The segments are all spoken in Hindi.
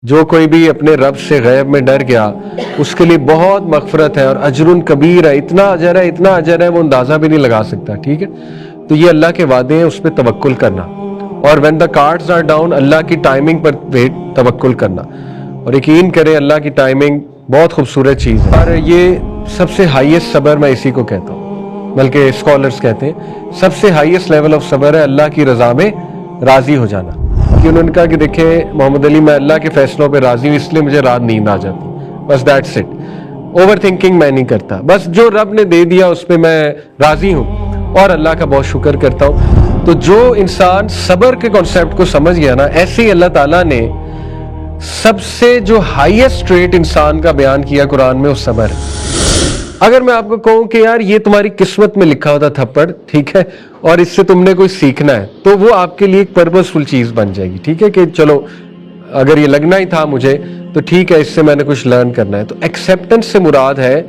जो कोई भी अपने रब से गैब में डर गया उसके लिए बहुत मगफरत है और अजरुन कबीर है, इतना अजर है वो अंदाजा भी नहीं लगा सकता। ठीक है, तो ये अल्लाह के वादे हैं, उस पर तवक्कुल करना। और when the cards are down, अल्लाह की टाइमिंग पर तवक्कुल करना। और यकीन करें अल्लाह की टाइमिंग बहुत खूबसूरत चीज़ है। और ये सबसे हाईएस्ट सब्र मैं इसी को कहता हूँ, बल्कि स्कॉलर्स कहते हैं सबसे हाईएस्ट लेवल ऑफ सब्र है अल्लाह की रजा में राजी हो जाना। कि उन्होंने कहा कि देखें मोहम्मद अली, मैं अल्लाह के फैसलों पे राजी हूँ, इसलिए मुझे रात नींद आ जाती, बस दैट्स इट। ओवर थिंकिंग मैं नहीं करता, बस जो रब ने दे दिया उस पर मैं राजी हूँ और अल्लाह का बहुत शुक्र करता हूँ। तो जो इंसान सब्र के कॉन्सेप्ट को समझ गया ना, ऐसे ही अल्लाह ताला ने सबसे जो हाईएस्ट ट्रेट इंसान का बयान किया कुरान में, वो सब्र है। अगर मैं आपको कहूं कि यार ये तुम्हारी किस्मत में लिखा होता थप्पड़, ठीक है, और इससे तुमने कोई सीखना है, तो वो आपके लिए एक पर्पसफुल चीज बन जाएगी। ठीक है, कि चलो अगर ये लगना ही था मुझे तो ठीक है, इससे मैंने कुछ लर्न करना है। तो एक्सेप्टेंस से मुराद है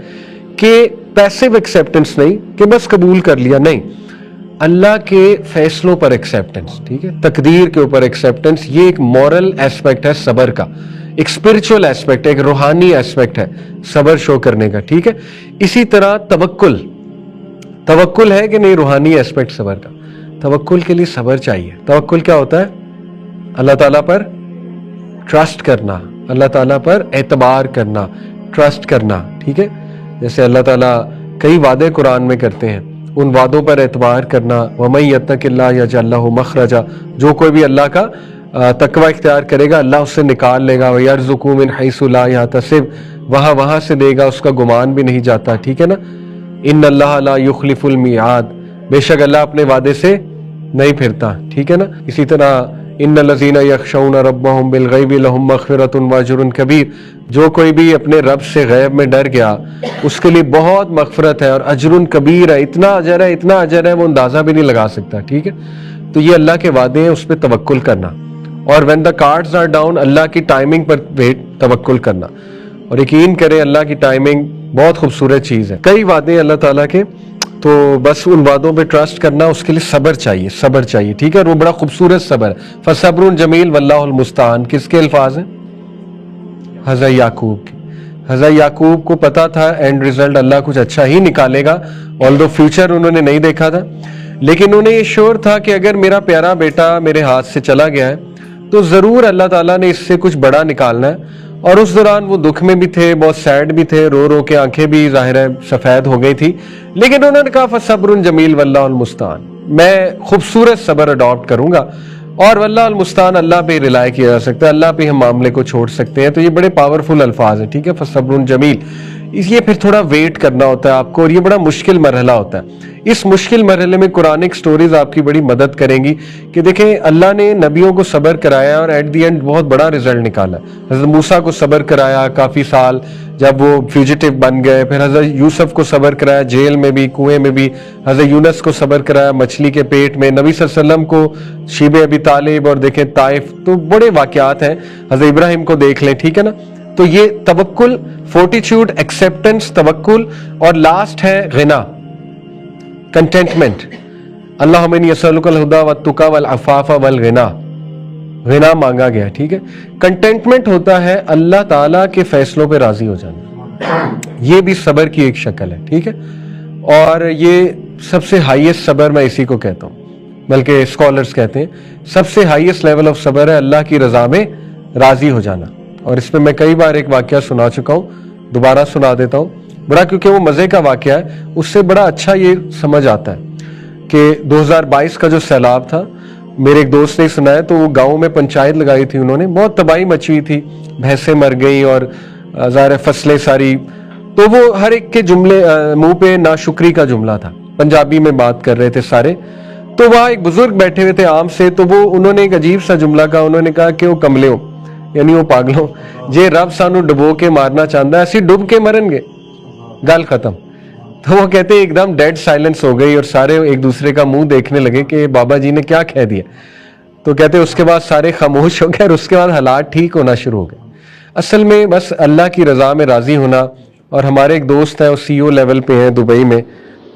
कि पैसिव एक्सेप्टेंस नहीं कि बस कबूल कर लिया, नहीं, अल्लाह के फैसलों पर एक्सेप्टेंस। ठीक है, तकदीर के ऊपर एक्सेप्टेंस, ये एक मॉरल एस्पेक्ट है सब्र का, एक स्पिरिचुअल एस्पेक्ट है, एक रूहानी एस्पेक्ट है सब्र शो करने का। ठीक है, इसी तरह तवक्कुल है कि नहीं, रूहानी एस्पेक्ट सब्र का। तवक्कुल के लिए सब्र चाहिए। तवक्कुल क्या होता है? अल्लाह ताला पर ट्रस्ट करना, अल्लाह ताला पर एतबार करना, ट्रस्ट करना। ठीक है, जैसे अल्लाह ताला कई वादे कुरान में करते हैं, उन वादों पर एतबार करना। वमन यत्तकिल्लाह यजअल लहू मखरजा, जो कोई भी अल्लाह का तकवा इख्तियार करेगा अल्लाह उससे निकाल लेगा। वयरज़ुकू मिन हैसु ला यहतसिब, वहां से देगा, उसका गुमान भी नहीं जाता। ठीक है ना, इन्नल्लाह ला युखलिफुल मिआद, बेशक अल्लाह अपने वादे से नहीं फिरता। ठीक है ना, इसी तरह इन्नल्लज़ीना यख़शौना रब्बहुम बिलग़ैबि लहुम मग़फ़िरतुन व अज्रुन कबीर, जो कोई भी अपने रब से गैब में डर गया उसके लिए बहुत मग़फ़िरत है और अज्रुन कबीर है, इतना अजर है वो अंदाजा भी नहीं लगा सकता। ठीक है, तो ये अल्लाह के वादे हैं, उस पर तवक्कुल करना। और when the cards are down, अल्लाह की टाइमिंग पर तवक्कुल करना। और यकीन करें अल्लाह की टाइमिंग बहुत खूबसूरत चीज़ है। कई वादे अल्लाह ताला के, तो बस उन वादों पे ट्रस्ट करना, उसके लिए सब्र चाहिए। ठीक है, और वो बड़ा खूबसूरत सब्र है। फसब्रुन जमील वल्लाहुल मुस्तान, किसके अल्फाज हैं? हज़रत याकूब के। हज़रत याकूब को पता था एंड रिजल्ट अल्लाह कुछ अच्छा ही निकालेगा, ऑल्दो फ्यूचर उन्होंने नहीं देखा था, लेकिन उन्हें ये श्योर था कि अगर मेरा प्यारा बेटा मेरे हाथ से चला गया है तो ज़रूर अल्लाह ताला ने इससे कुछ बड़ा निकालना है। और उस दौरान वो दुख में भी थे, बहुत सैड भी थे, रो के आंखें भी ज़ाहिर है सफ़ेद हो गई थी, लेकिन उन्होंने कहा फसब्रुन जमील वल्लाहुल मुस्तान, मैं खूबसूरत सब्र अडॉप्ट करूंगा और वल्लाहुल मुस्तान, अल्लाह पे रिलाय किया जा सकता है, अल्लाह पे हम मामले को छोड़ सकते हैं। तो ये बड़े पावरफुल अल्फाज हैं। ठीक है, फसब्रुन जमील, ये फिर थोड़ा वेट करना होता है आपको, और ये बड़ा मुश्किल मरहला होता है। इस मुश्किल मरहले में कुरानिक स्टोरीज आपकी बड़ी मदद करेंगी कि देखें अल्लाह ने नबियों को सब्र कराया और एट दी एंड बहुत बड़ा रिजल्ट निकाला। हज़रत मूसा को सब्र कराया काफ़ी साल, जब वो फ्यूजिटिव बन गए। फिर हज़रत यूसुफ को सब्र कराया, जेल में भी, कुएं में भी। हज़रत यूनस को सब्र कराया, मछली के पेट में। नबी सल्लल्लाहु अलैहि वसल्लम को शीबे अबी तालिब, और देखें ताइफ, तो बड़े वाक़यात हैं। हज़रत इब्राहिम को देख लें। ठीक है ना, तो ये तवक्कुल, फोर्टिट्यूड, एक्सेप्टेंस, तवक्कुल, और लास्ट है गिना, कंटेंटमेंट। अल्लाहुम्मा इन्नी असअलुकल हुदा वत्तुका वल अफ़ाफ़ा वल गिना, गिना मांगा गया। ठीक है, कंटेंटमेंट होता है अल्लाह ताला के फैसलों पे राजी हो जाना, ये भी सब्र की एक शक्ल है। ठीक है, और ये सबसे हाईएस्ट सब्र मैं इसी को कहता हूँ, बल्कि स्कॉलर्स कहते हैं सबसे हाईएस्ट लेवल ऑफ सब्र है अल्लाह की रजा में राजी हो जाना। और इस पर मैं कई बार एक वाकया सुना चुका हूँ, दोबारा सुना देता हूँ, बड़ा क्योंकि वो मज़े का वाकया है, उससे बड़ा अच्छा ये समझ आता है कि 2022 का जो सैलाब था, मेरे एक दोस्त ने सुनाया, तो वो गांव में पंचायत लगाई थी उन्होंने, बहुत तबाही मची हुई थी, भैंसें मर गई और ज़ाहिर फसलें सारी। तो वो हर एक के जुमले मुंह पे नाशुक्री का जुमला था, पंजाबी में बात कर रहे थे सारे। तो वहाँ एक बुजुर्ग बैठे हुए थे आम से, तो वो उन्होंने एक अजीब सा जुमला कहा। उन्होंने कहा कि वो कमले हो, यानी वो पागलों, जे रब सानू डुबो के मारना चाहता है, ऐसी डुब के मरनगे, गल खत्म। तो वो कहते एकदम डेड साइलेंस हो गई और सारे एक दूसरे का मुंह देखने लगे कि बाबा जी ने क्या कह दिया। तो कहते उसके बाद सारे खामोश हो गए और उसके बाद हालात ठीक होना शुरू हो गए। असल में बस अल्लाह की रज़ा में राज़ी होना। और हमारे एक दोस्त है, वो CEO लेवल पे हैं दुबई में,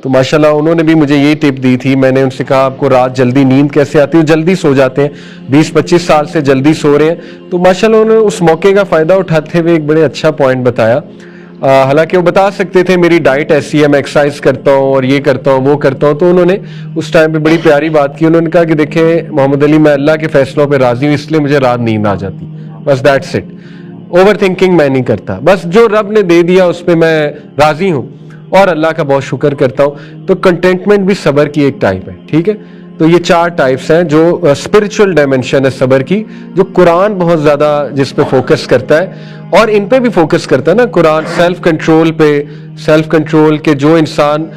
तो माशाल्लाह उन्होंने भी मुझे ये टिप दी थी। मैंने उनसे कहा आपको रात जल्दी नींद कैसे आती है? जल्दी सो जाते हैं, 20-25 साल से जल्दी सो रहे हैं। तो माशाल्लाह उन्होंने उस मौके का फ़ायदा उठाते हुए एक बड़े अच्छा पॉइंट बताया। हालांकि वो बता सकते थे मेरी डाइट ऐसी है, मैं एक्सरसाइज करता हूँ और ये करता हूँ वो करता हूँ। तो उन्होंने उस टाइम पे बड़ी प्यारी बात की। उन्होंने कहा कि देखें मोहम्मद अली, मैं अल्लाह के फैसलों पे राजी हूँ, इसलिए मुझे रात नींद आ जाती, बस दैट्स इट। ओवर थिंकिंग मैं नहीं करता, बस जो रब ने दे दिया उस पर मैं राजी हूँ और अल्लाह का बहुत शुक्र करता हूँ। तो कंटेंटमेंट भी सबर की एक टाइप है, ठीक है। तो ये 4 टाइप्स हैं जो स्पिरिचुअल डायमेंशन है सबर की, जो कुरान बहुत ज्यादा जिस पे फोकस करता है और इन पे भी फोकस करता है ना कुरान। सेल्फ कंट्रोल पे, सेल्फ कंट्रोल के जो इंसान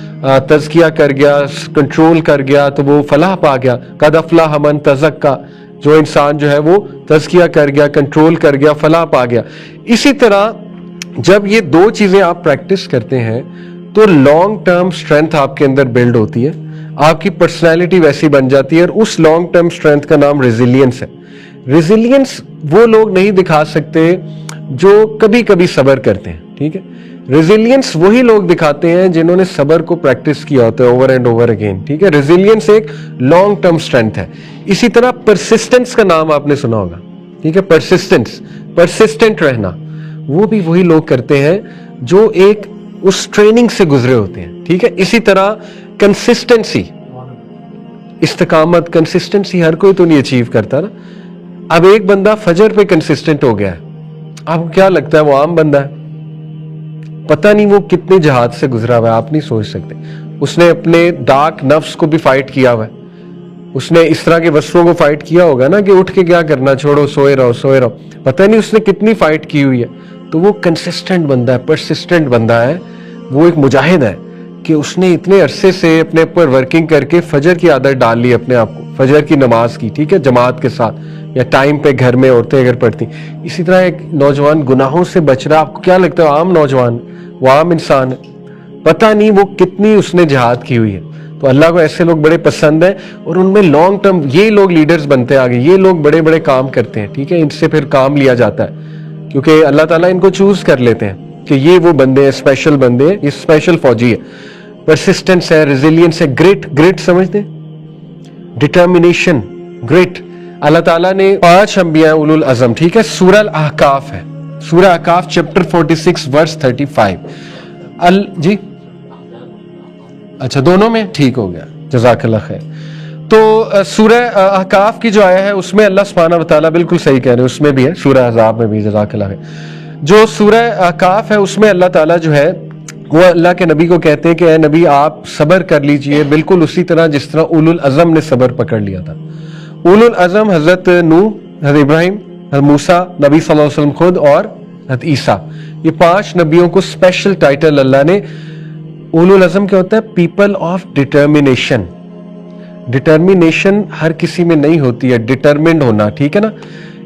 तज़किया कर गया, कंट्रोल कर गया, तो वो फलाह पा गया। कद अफलाह मन तज़क्का, जो इंसान जो है वो तज़किया कर गया, कंट्रोल कर गया, फलाह पा गया। इसी तरह जब ये 2 चीजें आप प्रैक्टिस करते हैं तो लॉन्ग टर्म स्ट्रेंथ आपके अंदर बिल्ड होती है, आपकी पर्सनैलिटी वैसी बन जाती है। और उस लॉन्ग टर्म स्ट्रेंथ का नाम रेजिलियंस है। रेजिलियंस वो लोग नहीं दिखा सकते जो कभी कभी सबर करते हैं, ठीक है। रेजिलियंस वही लोग दिखाते हैं जिन्होंने सबर को प्रैक्टिस किया होता है ओवर एंड ओवर अगेन, ठीक है। रेजिलियंस एक लॉन्ग टर्म स्ट्रेंथ है। इसी तरह परसिस्टेंस का नाम आपने सुना होगा, ठीक है। परसिस्टेंस, परसिस्टेंट रहना, वो भी वही लोग करते हैं जो एक उस ट्रेनिंग से गुजरे होते हैं, ठीक है। इसी तरह कंसिस्टेंसी, इस्तिकामत, कंसिस्टेंसी हर कोई तो नहीं अचीव करता ना। अब एक बंदा फजर पे कंसिस्टेंट हो गया है, आपको क्या लगता है वो आम बंदा है? पता नहीं वो कितने जहाद से गुजरा हुआ है, आप नहीं सोच सकते। उसने अपने डार्क नफ्स को भी फाइट किया हुआ है, उसने इस तरह के वस्त्रों को फाइट किया होगा ना कि उठ के क्या करना, छोड़ो, सोए रहो सोए रहो। पता नहीं उसने कितनी फाइट की हुई है। तो वो कंसिस्टेंट बंदा है, परसिस्टेंट बंदा है, वो एक मुजाहिद है कि उसने इतने अरसे से अपने ऊपर वर्किंग करके फजर की आदत डाल ली अपने आप को, फजर की नमाज की, ठीक है, जमात के साथ या टाइम पे घर में औरतें अगर पढ़ती। इसी तरह एक नौजवान गुनाहों से बच रहा, आपको क्या लगता है आम नौजवान, वो आम इंसान है, पता नहीं वो कितनी उसने जिहाद की हुई है। तो अल्लाह को ऐसे लोग बड़े पसंद है और उनमें लॉन्ग टर्म ये लोग लीडर्स बनते हैं आगे, ये लोग बड़े बड़े काम करते हैं, ठीक है। इनसे फिर काम लिया जाता है क्योंकि अल्लाह ताला इनको चूज कर लेते हैं कि ये वो बंदे हैं, स्पेशल बंदे हैं, ये स्पेशल फौजी है। परसिस्टेंस है, रेजिलियंस है, ग्रिट, ग्रिट समझते हैं, डिटर्मिनेशन, ग्रिट। अल्लाह ताला ने 5 अंबिया उलुल अज़म, ठीक है। सूरह अल-अहकाफ है, सूरह अहकाफ चैप्टर 46 वर्स 35 जी, अच्छा दोनों में, ठीक हो गया, जज़ाकल्लाह खैर। तो सूरह अहकाफ की जो आया है उसमें अल्लाह सुब्हानहू व तआला, बिल्कुल सही कह रहे हैं, उसमें भी है, सूरह अहज़ाब में भी, जज़ाकल्लाह खैर। जो सूरह अहकाफ है उसमें अल्लाह ताला जो है वो अल्लाह के नबी को कहते हैं कि ए नबी आप सबर कर लीजिए, बिल्कुल उसी तरह जिस तरह उलुल अज़म ने सबर पकड़ लिया था। उलुल अज़म हजरत नूह, हजरत इब्राहिम, हजरत मूसा, नबी सल्लल्लाहु अलैहि वसल्लम खुद और हजरत ईसा, ये 5 नबियों को स्पेशल टाइटल अल्लाह ने। उलुल अज़म क्या होता है? People of determination. डिटर्मिनेशन हर किसी में नहीं होती है, डिटर्मिन्ड होना, ठीक है ना।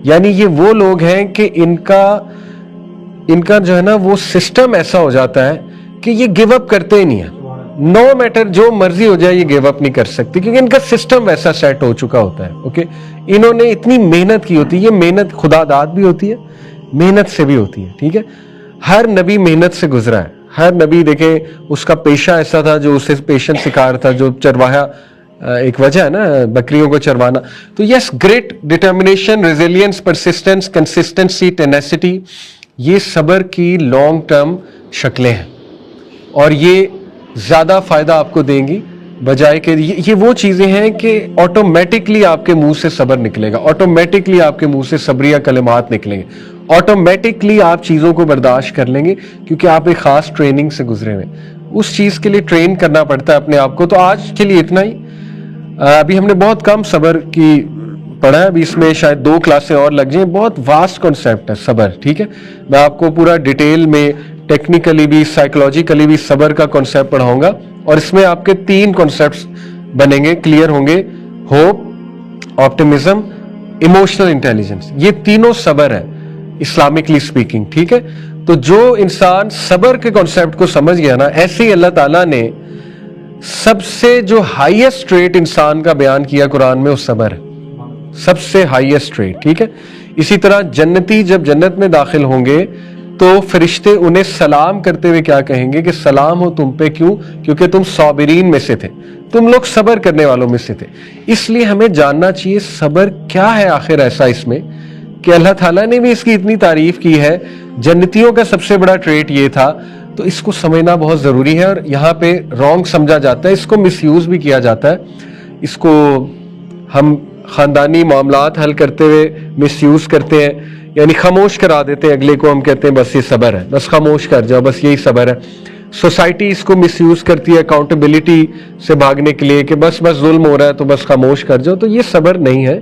यानी ये वो लोग हैं कि इनका जो है ना वो सिस्टम ऐसा हो जाता है कि ये गिव अप करते ही नहीं है। नो मैटर जो मर्जी हो जाए ये गिव अप नहीं कर सकती क्योंकि इनका सिस्टम वैसा सेट हो चुका होता है। ओके, इन्होंने इतनी मेहनत की होती है, ये मेहनत खुदादाद भी होती है, मेहनत से भी होती है, ठीक है। हर नबी मेहनत से गुजरा है, हर नबी देखें उसका पेशा ऐसा था जो उसे पेशेंस सिखा रहा था, जो चरवाहा, एक वजह है ना बकरियों को चरवाना। तो yes, great, determination, resilience, persistence, consistency, tenacity, ये सबर की लॉन्ग टर्म शक्लें हैं और ये ज्यादा फायदा आपको देंगी बजाय के ये वो चीजें हैं कि ऑटोमेटिकली आपके मुंह से सबर निकलेगा, ऑटोमेटिकली आपके मुंह से सब्रिया कलिमात निकलेंगे, ऑटोमेटिकली आप चीजों को बर्दाश्त कर लेंगे क्योंकि आप एक खास ट्रेनिंग से गुजरे हुए। उस चीज के लिए ट्रेन करना पड़ता है अपने आप को। तो आज के लिए इतना ही। अभी हमने बहुत कम सबर की पढ़ा है, अभी इसमें शायद 2 क्लासें और लग जाएं। बहुत वास्ट कॉन्सेप्ट है सबर, ठीक है। मैं आपको पूरा डिटेल में टेक्निकली भी साइकोलॉजिकली भी सबर का कॉन्सेप्ट पढ़ाऊंगा और इसमें आपके 3 कॉन्सेप्ट्स बनेंगे, क्लियर होंगे। होप, ऑप्टिमिज्म, इमोशनल इंटेलिजेंस, ये तीनों सबर है इस्लामिकली स्पीकिंग, ठीक है। तो जो इंसान सबर के कॉन्सेप्ट को समझ गया ना, ऐसे ही अल्लाह ताला ने सबसे जो हाईएस्ट ट्रेट इंसान का बयान किया कुरान में, वो सबर है, सबसे हाईएस्ट ट्रेट, ठीक है। इसी तरह जन्नती जब जन्नत में दाखिल होंगे तो फरिश्ते उन्हें सलाम करते हुए क्या कहेंगे कि सलाम हो तुम पे, क्यों? क्योंकि तुम साबिरीन में से थे, तुम लोग सबर करने वालों में से थे। इसलिए हमें जानना चाहिए सबर क्या है आखिर ऐसा इसमें कि अल्लाह ताला ने भी इसकी इतनी तारीफ की है। जन्नतियों का सबसे बड़ा ट्रेट ये था, तो इसको समझना बहुत जरूरी है। और यहाँ पे रॉन्ग समझा जाता है, इसको मिसयूज भी किया जाता है। इसको हम खानदानी मामलात हल करते हुए मिसयूज करते हैं, यानी खामोश करा देते हैं अगले को। हम कहते हैं बस ये सबर है, बस खामोश कर जाओ, बस यही सबर है। सोसाइटी इसको मिसयूज करती है अकाउंटेबिलिटी से भागने के लिए कि बस जुल्म हो रहा है तो बस खामोश कर जाओ। तो ये सबर नहीं है,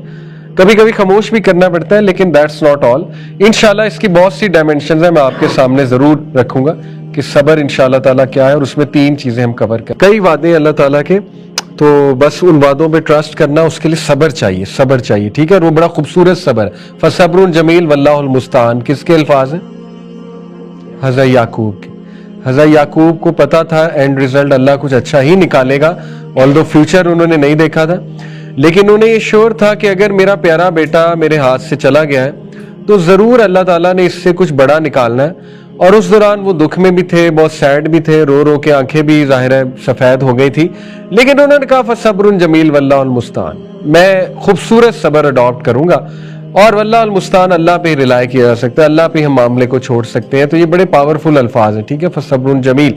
कभी कभी खामोश भी करना पड़ता है, लेकिन दैट्स नॉट ऑल। इंशाल्लाह इसकी बहुत सी डायमेंशंस है, मैं आपके सामने जरूर रखूंगा कि सबर इंशाल्लाह ताला क्या है, और उसमें 3 चीजें हम कवर करें। कई वादे अल्लाह ताला के, तो बस उन वादों पे ट्रस्ट करना, उसके लिए सबर चाहिए, सबर चाहिए, ठीक है। और वो बड़ा खूबसूरत सबर है। फसब्रुन जमील वल्लाहुल मुस्तान, किसके अल्फाज हैं? हज़रत याकूब के। हज़रत याकूब को पता था एंड रिजल्ट अल्लाह कुछ अच्छा ही निकालेगा, ऑल्दो फ्यूचर उन्होंने नहीं देखा था, लेकिन उन्हें ये श्योर था कि अगर मेरा प्यारा बेटा मेरे हाथ से चला गया है तो जरूर अल्लाह ताला ने इससे कुछ बड़ा निकालना है। और उस दौरान वो दुख में भी थे, बहुत सैड भी थे, रो रो के आंखें भी जाहिर है सफेद हो गई थी, लेकिन उन्होंने कहा फसब्रुन जमील वल्लाहुल मुस्तान, मैं खूबसूरत सबर अडॉप्ट करूंगा। और वल्लाहुल मुस्तान, अल्लाह पे रिलाय किया जा सकता है, अल्लाह पे हम मामले को छोड़ सकते हैं। तो ये बड़े पावरफुल अल्फाज हैं, ठीक है। फसब्रुन जमील,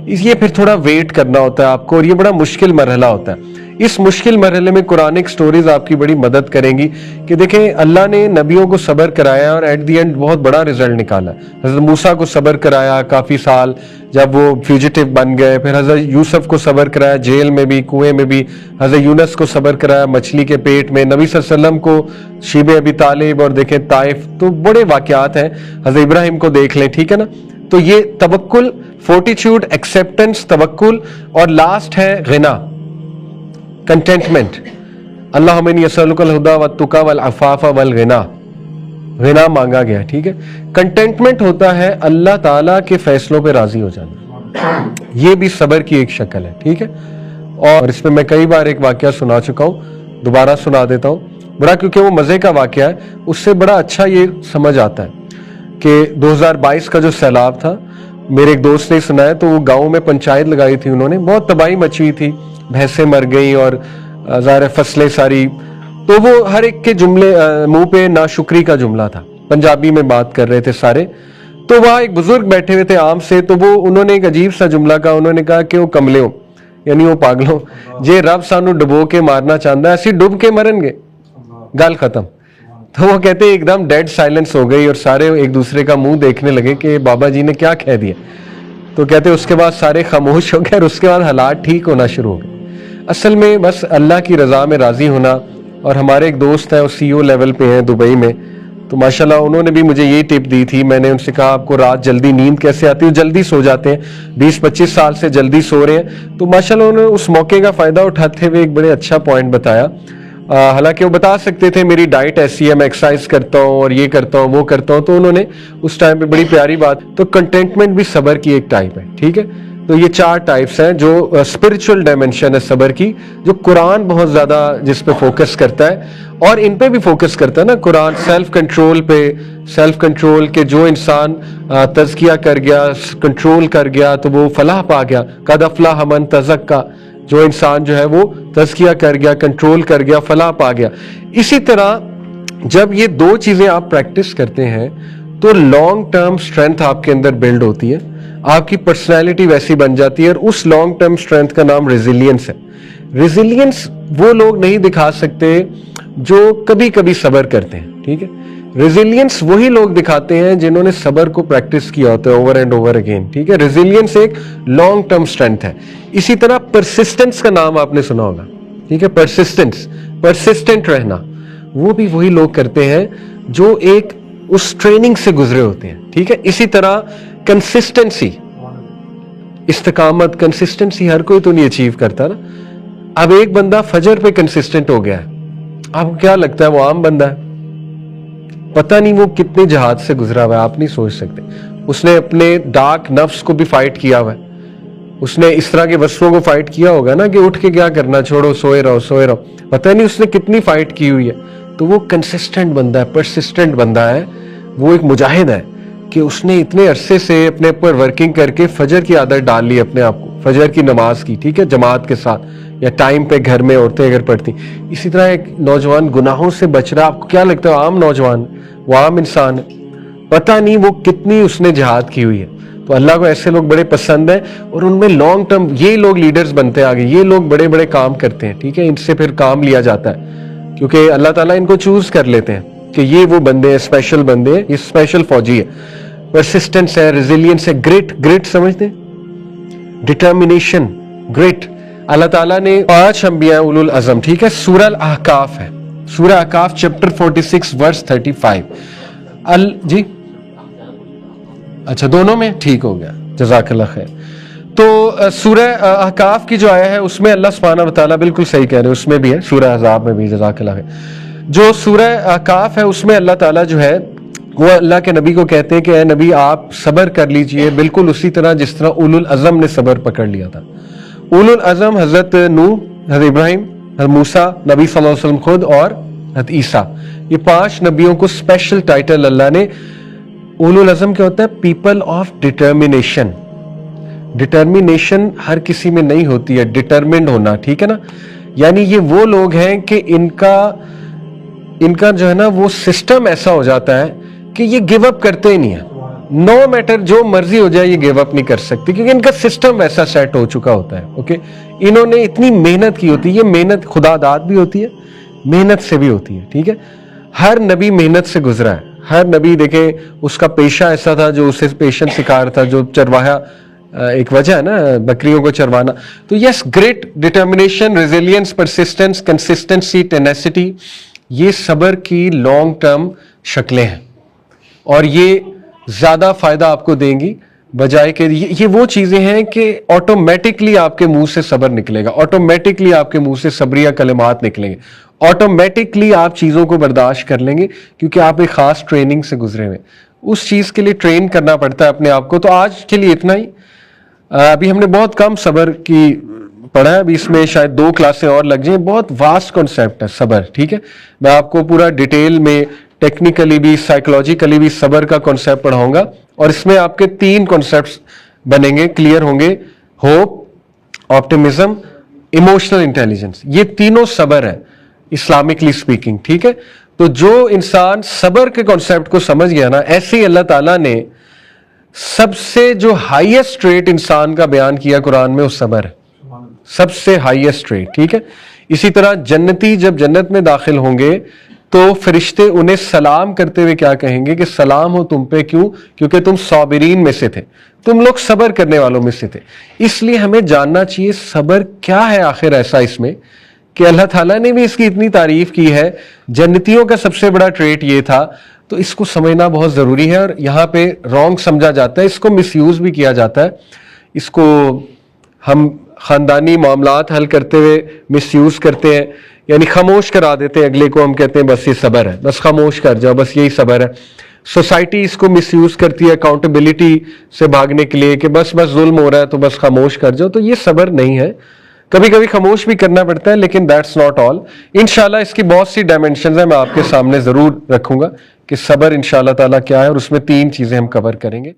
ये फिर थोड़ा वेट करना होता है आपको, और ये बड़ा मुश्किल मरहला होता है। इस मुश्किल मरहले में कुरानिक स्टोरीज आपकी बड़ी मदद करेंगी कि देखें अल्लाह ने नबियों को सबर कराया और एट दी एंड बहुत बड़ा रिजल्ट निकाला। हजरत मूसा को सबर कराया काफी साल, जब वो फ्यूजिटिव बन गए। फिर हजरत यूसुफ को सबर कराया, जेल में भी, कुएं में भी। हजरत यूनस को सबर कराया, मछली के पेट में। नबी सल्लल्लाहु अलैहि वसल्लम को शीबे अबी तालिब, और देखें ताइफ, तो बड़े वाकयात हैं। हजरत इब्राहिम को देख लें, ठीक है ना। तो ये तवक्कुल, फोर्टिट्यूड, एक्सेप्टेंस, तवक्कुल, और लास्ट है गिना, कंटेंटमेंट। अल्लाहुम्मा इन्नी असअलुकल हुदा वत्तुका वल अफ़ाफ़ा वल गिना, गिना मांगा गया, ठीक है। कंटेंटमेंट होता है अल्लाह ताला के फैसलों पे राजी हो जाना, ये भी सबर की एक शक्ल है, ठीक है। और इसमें मैं कई बार एक वाकया सुना चुका हूँ, दोबारा सुना देता हूँ, बड़ा क्योंकि वो मजे का वाकया है, उससे बड़ा अच्छा ये समझ आता है कि 2022 का जो सैलाब था, मेरे एक दोस्त ने सुनाया, तो वो गाँव में पंचायत लगाई थी उन्होंने, बहुत तबाही मची हुई थी, भैंसें मर गई और ज़ाहिर फसलें सारी। तो वो हर एक के जुमले मुंह पे नाशुक्री का जुमला था, पंजाबी में बात कर रहे थे सारे। तो वहाँ एक बुजुर्ग बैठे हुए थे आम से, तो वो उन्होंने एक अजीब सा जुमला कहा। उन्होंने कहा कि वो कमले हो, यानी वो पागलों, जे रब सानू डुबो के मारना चाहता है, ऐसी डुब के मरनगे, गल खत्म। तो वो कहते एकदम डेड साइलेंस हो गई और सारे एक दूसरे का मुंह देखने लगे कि बाबा जी ने क्या कह दिया। तो कहते उसके बाद सारे खामोश हो गए और उसके बाद हालात ठीक होना शुरू हो गए। असल में बस अल्लाह की रज़ा में राज़ी होना। और हमारे एक दोस्त है, वो CEO लेवल पे हैं दुबई में, तो माशाल्लाह उन्होंने भी मुझे यही टिप दी थी। मैंने उनसे कहा आपको रात जल्दी नींद कैसे आती है? जल्दी सो जाते हैं, 20-25 साल से जल्दी सो रहे हैं। तो माशाल्लाह उन्होंने उस मौके का फ़ायदा उठाते हुए एक बड़े अच्छा पॉइंट बताया। हालांकि वो बता सकते थे मेरी डाइट ऐसी है, मैं एक्सरसाइज करता हूँ और ये करता हूँ वो करता हूँ, तो उन्होंने उस टाइम पे बड़ी प्यारी बात। तो कंटेंटमेंट भी सबर की एक टाइप है, ठीक है। तो ये 4 टाइप्स हैं जो स्पिरिचुअल डायमेंशन है सबर की, जो कुरान बहुत ज्यादा जिस पे फोकस करता है, और इन पे भी फोकस करता है ना कुरान, सेल्फ कंट्रोल पे। सेल्फ कंट्रोल के जो इंसान तज़किया कर गया, कंट्रोल कर गया, तो वो फलाह पा गया। कद अफ़लह मन तज़क्का, जो इंसान जो है वो तज़किया कर गया, कंट्रोल कर गया, फलाह पा गया। इसी तरह जब ये 2 चीजें आप प्रैक्टिस करते हैं तो लॉन्ग टर्म स्ट्रेंथ आपके अंदर बिल्ड होती है, आपकी पर्सनैलिटी वैसी बन जाती है। और उस लॉन्ग टर्म स्ट्रेंथ का नाम रेजिलियंस है। रेजिलियंस वो लोग नहीं दिखा सकते जो कभी कभी सबर करते हैं, ठीक है। रेजिलियंस वही लोग दिखाते हैं जिन्होंने सबर को प्रैक्टिस किया होता है ओवर एंड ओवर अगेन, ठीक है। रेजिलियंस एक लॉन्ग टर्म स्ट्रेंथ है। इसी तरह परसिस्टेंस का नाम आपने सुना होगा, ठीक है। परसिस्टेंस, परसिस्टेंट रहना, वो भी वही लोग करते हैं जो एक उस ट्रेनिंग से गुजरे होते हैं, ठीक है। इसी तरह कंसिस्टेंसी, इस्तिकामत, कंसिस्टेंसी हर कोई तो नहीं अचीव करता ना। अब एक बंदा फजर पे कंसिस्टेंट हो गया है, आपको क्या लगता है वो आम बंदा है? पता नहीं वो कितने जहाज से गुजरा हुआ है, आप नहीं सोच सकते। उसने अपने डार्क नफ्स को भी फाइट किया हुआ है, उसने इस तरह के वस्फों को फाइट किया होगा ना कि उठ के क्या करना, छोड़ो, सोए रहो सोए रहो, पता नहीं उसने कितनी फाइट की हुई है। तो वो कंसिस्टेंट बंदा है, परसिस्टेंट बंदा है, वो एक मुजाहिद है कि उसने इतने अरसे से अपने ऊपर वर्किंग करके फजर की आदत डाल ली अपने आप को, फजर की नमाज की, ठीक है, जमात के साथ या टाइम पे घर में औरतें अगर पढ़ती। इसी तरह एक नौजवान गुनाहों से बच रहा, आपको क्या लगता है आम नौजवान, वो आम इंसान है, पता नहीं वो कितनी उसने जिहाद की हुई है। तो अल्लाह को ऐसे लोग बड़े पसंद हैं और उनमें लॉन्ग टर्म ये लोग लीडर्स बनते हैं आगे, ये लोग बड़े बड़े काम करते हैं, ठीक है, इनसे फिर काम लिया जाता है क्योंकि अल्लाह ताला इनको चूज कर लेते हैं कि ये वो बंदे हैं, स्पेशल बंदे हैं, ये स्पेशल फौजी है। परसिस्टेंस है, रेजिलियंस है, ग्रिट समझते हैं, डिटर्मिनेशन, ग्रिट। अल्लाह ताला ने 5 अंबिया उलुल अज़म, ठीक है, सूरह अल-अहकाफ है, सूरह अहकाफ चैप्टर 46 वर्स 35 जी, अच्छा दोनों में ठीक हो गया, जज़ाकल्लाह खैर। तो सूरह अहकाफ की जो आया है उसमें अल्लाह सुब्हानहू व तआला, बिल्कुल सही कह रहे हैं, उसमें भी है, सूरह अहज़ाब में भी, जज़ाकल्लाह खैर। जो सूरह अहकाफ है उसमें अल्लाह ताला जो है वो अल्लाह के नबी को कहते हैं कि ए नबी आप सब्र कर लीजिए, बिल्कुल उसी तरह जिस तरह उलुल अज़म ने सब्र पकड़ लिया था। उलुल अज़म हजरत नूह, हजरत इब्राहिम, हजरत मूसा, नबी सल्लल्लाहु अलैहि वसल्लम खुद और हजरत ईसा, ये 5 नबियों को स्पेशल टाइटल अल्लाह ने। उलुल अज़म क्या होता है? People of determination. डिटर्मिनेशन हर किसी में नहीं होती है, डिटर्मिन्ड होना, ठीक है ना। यानी ये वो लोग हैं कि इनका जो है ना वो सिस्टम ऐसा हो जाता है कि ये गिव अप करते ही नहीं है, नो मैटर जो मर्जी हो जाए ये गिव अप नहीं कर सकते क्योंकि इनका सिस्टम वैसा सेट हो चुका होता है। ओके, इन्होंने इतनी मेहनत की होती है, ये मेहनत खुदादाद भी होती है, मेहनत से भी होती है, ठीक है। हर नबी मेहनत से गुजरा है, हर नबी देखें उसका पेशा ऐसा था जो उसे पेशेंस सिखा रहा था, जो चरवाहा, एक वजह है ना बकरियों को चरवाना। तो yes, great determination, resilience, persistence, consistency, tenacity, ये सब्र की लॉन्ग टर्म शक्लें हैं और ये ज्यादा फायदा आपको देंगी बजाय के ये वो चीजें हैं कि ऑटोमेटिकली आपके मुंह से सब्र निकलेगा, ऑटोमेटिकली आपके मुंह से सब्रिया कलिमात निकलेंगे, ऑटोमेटिकली आप चीजों को बर्दाश्त कर लेंगे क्योंकि आप एक खास ट्रेनिंग से गुजरे हुए। उस चीज के लिए ट्रेन करना पड़ता है अपने आप को। तो आज के लिए इतना ही। अभी हमने बहुत कम सब्र की पढ़ा है, अभी इसमें शायद 2 क्लासें और लग जाएं। बहुत वास्ट कॉन्सेप्ट है सब्र, ठीक है। मैं आपको पूरा डिटेल में टेक्निकली भी साइकोलॉजिकली भी सब्र का कॉन्सेप्ट पढ़ाऊंगा और इसमें आपके 3 कॉन्सेप्ट्स बनेंगे, क्लियर होंगे। होप, ऑप्टिमिज्म, इमोशनल इंटेलिजेंस, ये तीनों सब्र है इस्लामिकली स्पीकिंग, ठीक है। तो जो इंसान सब्र के कॉन्सेप्ट को समझ गया ना, ऐसे ही अल्लाह ताला ने सबसे जो हाईएस्ट रेट इंसान का बयान किया कुरान में, वो सब्र है, सबसे हाईएस्ट रेट, ठीक है। इसी तरह जन्नती जब जन्नत में दाखिल होंगे तो फरिश्ते उन्हें सलाम करते हुए क्या कहेंगे कि सलाम हो तुम पे, क्यों? क्योंकि तुम साबिरीन में से थे, तुम लोग सब्र करने वालों में से थे। इसलिए हमें जानना चाहिए सब्र क्या है आखिर ऐसा इसमें कि अल्लाह ताला ने भी इसकी इतनी तारीफ की है। जन्नतियों का सबसे बड़ा ट्रेट ये था, तो इसको समझना बहुत जरूरी है। और यहाँ पे रॉन्ग समझा जाता है, इसको मिसयूज भी किया जाता है, इसको हम खानदानी मामलात हल करते हुए मिसयूज करते हैं, यानी खामोश करा देते हैं अगले को। हम कहते हैं बस ये सब्र है, बस खामोश कर जाओ, बस यही सब्र है। सोसाइटी इसको मिसयूज करती है अकाउंटेबिलिटी से भागने के लिए कि बस जुल्म हो रहा है तो बस खामोश कर जाओ। तो ये सब्र नहीं है, कभी कभी खामोश भी करना पड़ता है, लेकिन दैट्स नॉट ऑल। इंशाल्लाह इसकी बहुत सी डायमेंशंस है, मैं आपके सामने जरूर रखूंगा कि सब्र इंशाल्लाह ताला क्या है और उसमें 3 चीजें हम कवर करेंगे।